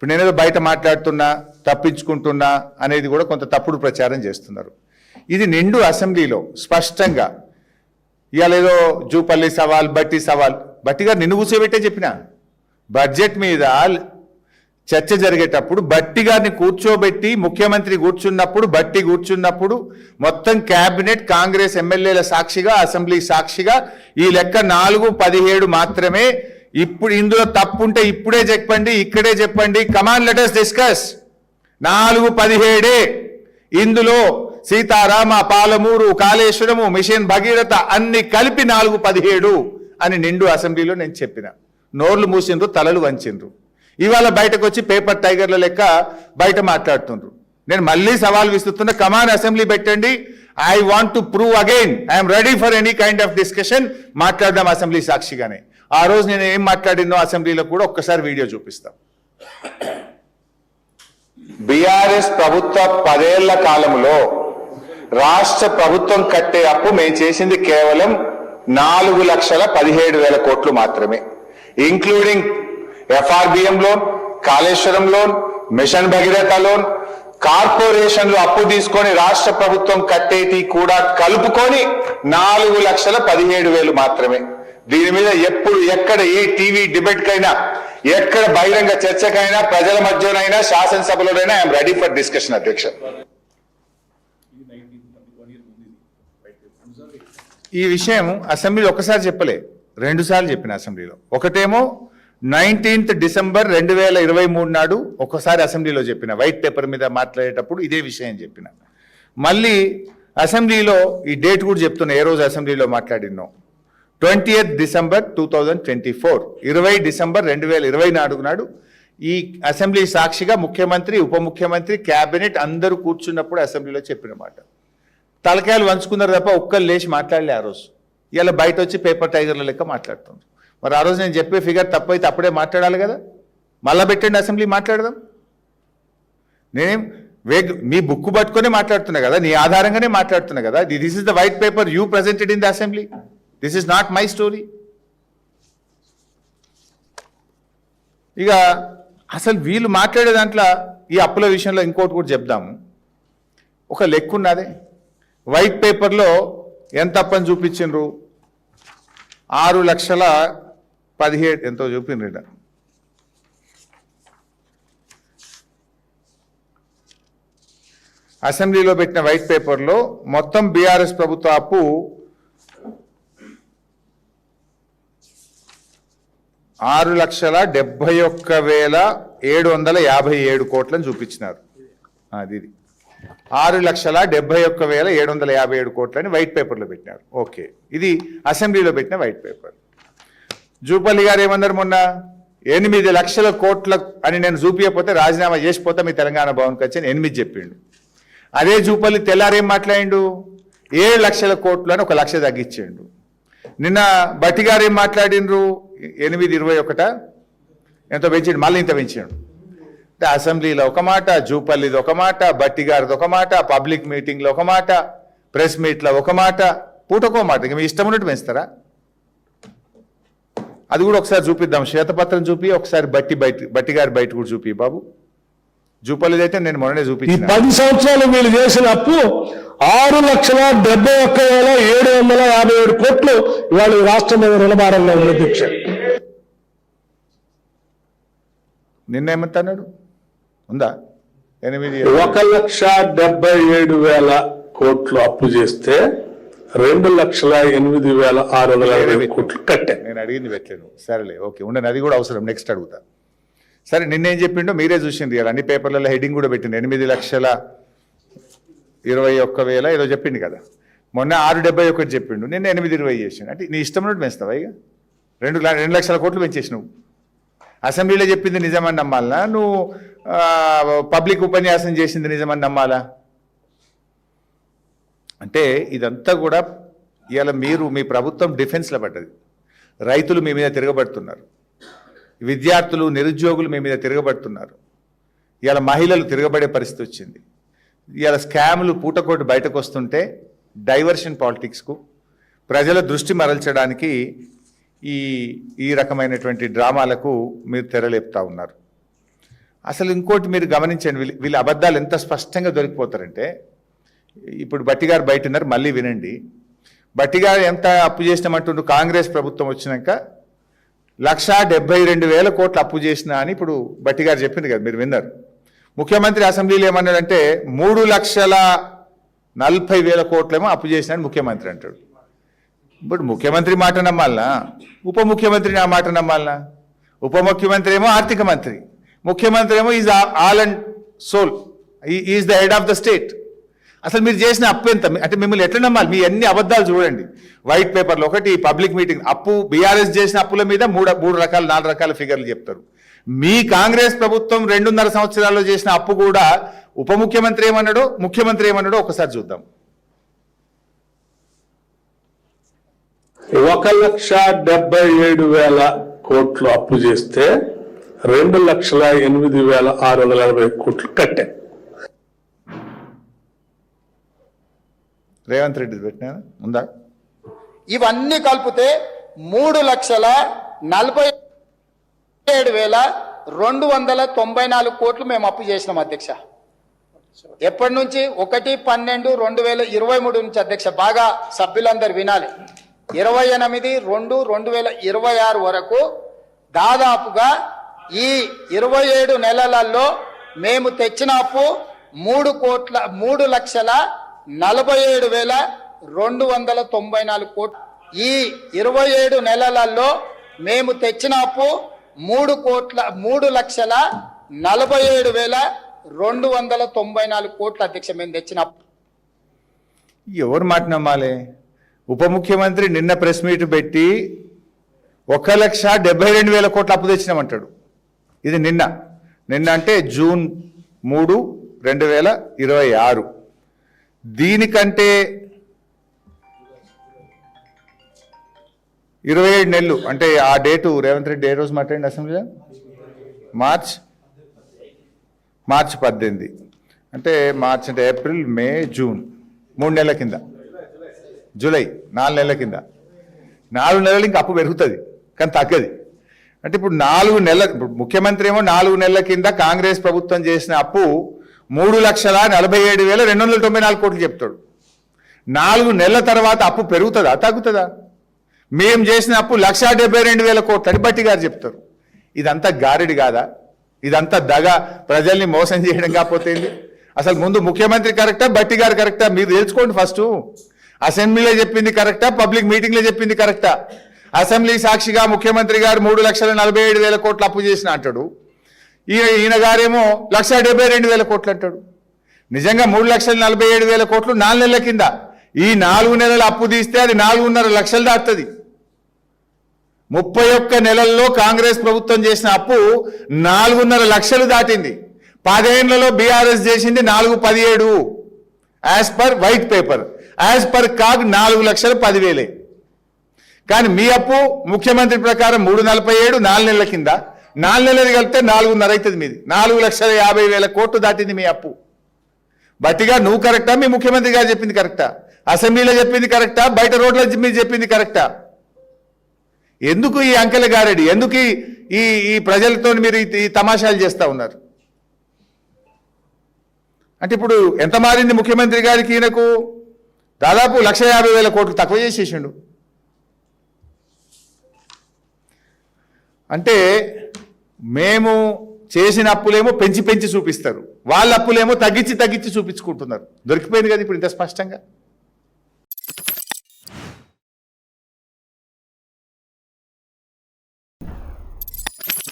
ఇప్పుడు నేనేదో బయట మాట్లాడుతున్నా తప్పించుకుంటున్నా అనేది కూడా కొంత తప్పుడు ప్రచారం చేస్తున్నారు. ఇది నిండు అసెంబ్లీలో స్పష్టంగా ఇవాళ ఏదో జూపల్లి సవాల్ బట్టి సవాల్ బట్టిగా నిన్ను కూర్చోబెట్టే చెప్పిన బడ్జెట్ మీద చర్చ జరిగేటప్పుడు బట్టి గారిని కూర్చోబెట్టి ముఖ్యమంత్రి కూర్చున్నప్పుడు మొత్తం క్యాబినెట్ కాంగ్రెస్ ఎమ్మెల్యేల సాక్షిగా అసెంబ్లీ సాక్షిగా ఈ లెక్క 4-17 మాత్రమే. ఇప్పుడు ఇందులో తప్పుంటే ఇప్పుడే చెప్పండి, ఇక్కడే చెప్పండి. Come on let us discuss. 4-17 ఇందులో సీతారామ, పాలమూరు, కాళేశ్వరము, మిషన్ భగీరథ అన్ని కలిపి 4-17 అని నిండు అసెంబ్లీలో నేను చెప్పిన. నోర్లు మూసిండ్రు, తలలు వంచిండ్రు. ఇవాళ బయటకు వచ్చి పేపర్ టైగర్ల లెక్క బయట మాట్లాడుతుండ్రు. నేను మళ్ళీ సవాల్ విస్తున్నా, కమాన్ అసెంబ్లీ పెట్టండి. I want to prove again I'm ready for any kind of discussion. మాట్లాడదాం అసెంబ్లీ సాక్షిగానే. ఆ రోజు నేను ఏం మాట్లాడినో అసెంబ్లీలో కూడా ఒక్కసారి వీడియో చూపిస్తాం. బీఆర్ఎస్ ప్రభుత్వ 10 ఏళ్ల కాలంలో రాష్ట్ర ప్రభుత్వం కట్టే అప్పు మేము చేసింది కేవలం 4,17,000 కోట్లు మాత్రమే, including FRBM loan, Kaleshwaram loan, mission Bhagiratha loan, కార్పొరేషన్లు అప్పు తీసుకొని రాష్ట్ర ప్రభుత్వం కట్టేటి కూడా కలుపుకొని 4,17,000 మాత్రమే. దీని మీద ఎప్పుడు ఎక్కడ ఏ టీవీ డిబేట్ కైనా, ఎక్కడ బహిరంగ చర్చకైనా, ప్రజల మధ్యనైనా, శాసనసభలోనైనా ఐఎమ్ రెడీ ఫర్ డిస్కషన్. అధ్యక్ష, ఈ విషయం అసెంబ్లీలో ఒకసారి చెప్పలే, 2 సార్లు చెప్పిన అసెంబ్లీలో. ఒకటేమో 19th డిసెంబర్ 2023 నాడు ఒకసారి అసెంబ్లీలో చెప్పిన, వైట్ పేపర్ మీద మాట్లాడేటప్పుడు ఇదే విషయం చెప్పిన. మళ్ళీ అసెంబ్లీలో ఈ డేట్ కూడా చెప్తున్నా, ఏ రోజు అసెంబ్లీలో మాట్లాడినో. 20th డిసెంబర్ 2024, 20 డిసెంబర్ 2024 నాడు ఈ అసెంబ్లీ సాక్షిగా ముఖ్యమంత్రి, ఉప ముఖ్యమంత్రి, క్యాబినెట్ అందరూ కూర్చున్నప్పుడు అసెంబ్లీలో చెప్పిన మాట. తలకాయలు వంచుకున్నారు తప్ప ఒక్కరు లేచి మాట్లాడలే ఆ రోజు. ఇలా బయట వచ్చి పేపర్ టైగర్ల లెక్క మాట్లాడుతున్నారు. మరి ఆ రోజు నేను చెప్పే ఫిగర్ తప్పైతే అప్పుడే మాట్లాడాలి కదా. మళ్ళా పెట్టండి అసెంబ్లీ, మాట్లాడదాం. నేనేం మీ బుక్ పట్టుకునే మాట్లాడుతున్నా కదా, నీ ఆధారంగానే మాట్లాడుతున్నా కదా. This is the white paper you presented in the assembly. This is not my story. ఇక అసలు వీళ్ళు మాట్లాడే దాంట్లో ఈ అప్పుల విషయంలో ఇంకోటి కూడా చెప్దాము. ఒక లెక్క ఉన్నదే, వైట్ పేపర్లో ఎంత అప్పని చూపించిండ్రు, 6,17,000 ఎంతో చూపిండ్రు. అసెంబ్లీలో పెట్టిన వైట్ పేపర్లో మొత్తం బీఆర్ఎస్ ప్రభుత్వ అప్పు 6,71,757 కోట్లని చూపించినారు. అది 6,71,757 కోట్లని వైట్ పేపర్లో పెట్టినారు. ఓకే, ఇది అసెంబ్లీలో పెట్టిన వైట్ పేపర్. జూపల్లి గారు ఏమన్నారు మొన్న, 8 లక్షల కోట్ల అని నేను చూపించకపోతే రాజీనామా చేసిపోతా మీ తెలంగాణ భవన్కి వచ్చి 8 చెప్పిండు. అదే జూపల్లి తెల్లారేం మాట్లాడిండు, 7 లక్షల కోట్లు అని 1 లక్ష తగ్గించిండు. నిన్న బట్టి గారు ఏం మాట్లాడిండ్రు, 821 ఎంతో పెంచిండు, మళ్ళీ ఇంత పెంచాడు. అంటే అసెంబ్లీలో ఒక మాట, జూపల్లిది ఒక మాట, బట్టి గారిది ఒక మాట, పబ్లిక్ మీటింగ్లో ఒక మాట, ప్రెస్ మీట్లో ఒక మాట, పూటకో మాట. ఇక మీ ఇష్టం ఉన్నట్టు పెంచుతారా? అది కూడా ఒకసారి చూపిద్దాం, శ్వేతపత్రం చూపి ఒకసారి బట్టి గారి బయట కూడా చూపి బాబు. జూపల్లిది అయితే నేను మొన్ననే చూపించాను. 10 సంవత్సరాలు వీళ్ళు చేసిన అప్పు 6,71,757 కోట్లు ఇవాళ రాష్ట్రం మీద రుణభారంలో ఉంది. దీక్ష నిన్నేమంటున్నాడు, ఉందా 1,70,77,000 కోట్లు అప్పు చేస్తే 2,08,620 కోట్లు కట్టే. నేను అడిగింది పెట్టాను. సరేలే, ఓకే ఉండను, అది కూడా అవసరం, నెక్స్ట్ అడుగుతా. సరే, నిన్నేం చెప్పిండో మీరే చూసింది కదా, అన్ని పేపర్లలో హెడ్డింగ్ కూడా పెట్టింది, 8,21,000 ఏదో చెప్పింది కదా. మొన్న 671 చెప్పిండు, నిన్న 820 చేసిండు. అంటే నీ ఇష్టం ఉన్నట్టు పెంచుతావా? ఇక 2 లక్షల కోట్లు పెంచేసినావు. అసెంబ్లీలో చెప్పింది నిజమని నమ్మాలా, నువ్వు పబ్లిక్ ఉపన్యాసం చేసింది నిజమని నమ్మాలా? అంటే ఇదంతా కూడా ఇవాళ మీ ప్రభుత్వం డిఫెన్స్లో పడ్డది. రైతులు మీ మీద తిరగబడుతున్నారు, విద్యార్థులు, నిరుద్యోగులు మీ మీద తిరగబడుతున్నారు. ఇవాళ మహిళలు తిరగబడే పరిస్థితి వచ్చింది. ఇవాళ స్కాములు పూటకోటి బయటకు వస్తుంటే డైవర్షన్ పాలిటిక్స్కు ప్రజల దృష్టి మరల్చడానికి ఈ రకమైనటువంటి డ్రామాలకు మీరు తెరలేపుతా ఉన్నారు. అసలు ఇంకోటి మీరు గమనించండి, వీళ్ళ అబద్ధాలు ఎంత స్పష్టంగా దొరికిపోతారంటే, ఇప్పుడు బట్టి గారు బయట ఉన్నారు, మళ్ళీ వినండి. బట్టి గారు ఎంత అప్పు చేసినామంటుండ్రు కాంగ్రెస్ ప్రభుత్వం వచ్చినాక 1,72,000 కోట్లు అప్పు చేసినా అని ఇప్పుడు బట్టి గారు చెప్పింది కదా, మీరు విన్నారు. ముఖ్యమంత్రి అసెంబ్లీలో ఏమన్నాడంటే 3,40,000 కోట్లేమో అప్పు చేసినా అని ముఖ్యమంత్రి అంటాడు. ఇప్పుడు ముఖ్యమంత్రి మాట నమ్మాలనా, ఉప ముఖ్యమంత్రి నా మాట నమ్మాలనా? ఉప ముఖ్యమంత్రి ఏమో ఆర్థిక మంత్రి, ముఖ్యమంత్రి ఏమో is all and soul, is the head of the state. అసలు మీరు చేసిన అప్పు ఎంత అంటే మిమ్మల్ని ఎట్లా నమ్మాలి? మీ అన్ని అబద్ధాలు చూడండి. వైట్ పేపర్లో ఒకటి, పబ్లిక్ మీటింగ్ అప్పు, బీఆర్ఎస్ చేసిన అప్పుల మీద 4 రకాల ఫిగర్లు చెప్తారు. మీ కాంగ్రెస్ ప్రభుత్వం 2.5 సంవత్సరాల్లో చేసిన అప్పు కూడా ఉప ముఖ్యమంత్రి ఏమన్నాడో ముఖ్యమంత్రి ఏమన్నాడో ఒకసారి చూద్దాం. 1,77,000 కోట్లు అప్పు చేస్తే 2,08,640 కోట్లు కట్టాం. రేవంత్ రెడ్డి పెట్టినా ఉందా? ఇవన్నీ కలిపితే 3,47,294 కోట్లు మేము అప్పు చేసినాం అధ్యక్ష. ఎప్పటి నుంచి? 1/12/2023 నుంచి అధ్యక్ష. బాగా సభ్యులందరూ వినాలి. 28/2/2026 వరకు దాదాపుగా ఈ 27 నెలలలో మేము తెచ్చిన అప్పు 3,47,294 కోట్లు. ఈ 27 నెలలలో మేము తెచ్చిన అప్పు 3,47,294 కోట్లు అధ్యక్ష. మేము తెచ్చిన అప్పు ఎవరు మాట నమ్మాలి? ఉప ముఖ్యమంత్రి నిన్న ప్రెస్ మీట్ పెట్టి 1,72,000 కోట్లు అప్పు తెచ్చినామంటాడు. ఇది నిన్న అంటే June 3, 2026. దీనికంటే 27 నెలలు అంటే ఆ డేటు రేవంత్ రెడ్డి ఏ రోజు మాట్లాడింది అసెంబ్లీలో? మార్చ్ 18. అంటే మార్చ్ అంటే ఏప్రిల్, మే, జూన్ 3 నెలల కింద, జూలై 4 నెలల కింద. 4 నెలలు ఇంకా అప్పు పెరుగుతుంది కానీ తగ్గది. అంటే ఇప్పుడు 4 నెలల, ముఖ్యమంత్రి ఏమో 4 నెలల కింద కాంగ్రెస్ ప్రభుత్వం చేసిన అప్పు 3,47,294 కోట్లు చెప్తాడు. 4 నెలల తర్వాత అప్పు పెరుగుతుందా తగ్గుతుందా? మేము చేసిన అప్పు 1,72,000 కోట్లు అని బట్టి గారు చెప్తారు. ఇదంతా గారెడి కాదా? ఇదంతా దగ, ప్రజల్ని మోసం చేయడం కాకపోతే ఏంది? అసలు ముందు ముఖ్యమంత్రి కరెక్టా, బట్టి గారు కరెక్టా? మీరు తెలుసుకోండి ఫస్ట్. అసెంబ్లీలో చెప్పింది కరెక్టా, పబ్లిక్ మీటింగ్లో చెప్పింది కరెక్టా? అసెంబ్లీ సాక్షిగా ముఖ్యమంత్రి గారు 3,47,000 కోట్లు అప్పు చేసిన అంటాడు. ఈయన గారేమో 1,72,000 కోట్లు అంటాడు. నిజంగా 3,47,000 కోట్లు 4 నెలల కింద. ఈ 4 నెలల అప్పు తీస్తే అది 4.5 లక్షలు దాటుతుంది. 31 నెలల్లో కాంగ్రెస్ ప్రభుత్వం చేసిన అప్పు 4.5 లక్షలు దాటింది. 10 ఏళ్లలో బీఆర్ఎస్ చేసింది 4,17 as per white paper, as per CAG 4,10,000. కానీ మీ అప్పు ముఖ్యమంత్రి ప్రకారం 3,47 4 నెలల కింద. 4 నెలలు కలిపితే 4.5 అవుతుంది మీది. 4,50,000 కోట్లు దాటింది మీ అప్పు. బట్టిగా నువ్వు కరెక్టా, మీ ముఖ్యమంత్రి గారు చెప్పింది కరెక్టా? అసెంబ్లీలో చెప్పింది కరెక్టా, బయట రోడ్ల మీరు చెప్పింది కరెక్టా? ఎందుకు ఈ అంకెల గారెడి? ఎందుకు ఈ ప్రజలతో మీరు ఈ తమాషాలు చేస్తూ ఉన్నారు? అంటే ఇప్పుడు ఎంత మారింది ముఖ్యమంత్రి గారికి? ఈయనకు దాదాపు 1,50,000 కోట్లు తక్కువ చేసేసిండు. అంటే మేము చేసిన అప్పులేమో పెంచి చూపిస్తారు, వాళ్ళ అప్పులేమో తగ్గించి చూపించుకుంటున్నారు. దొరికిపోయింది కదా ఇప్పుడు ఇంత స్పష్టంగా.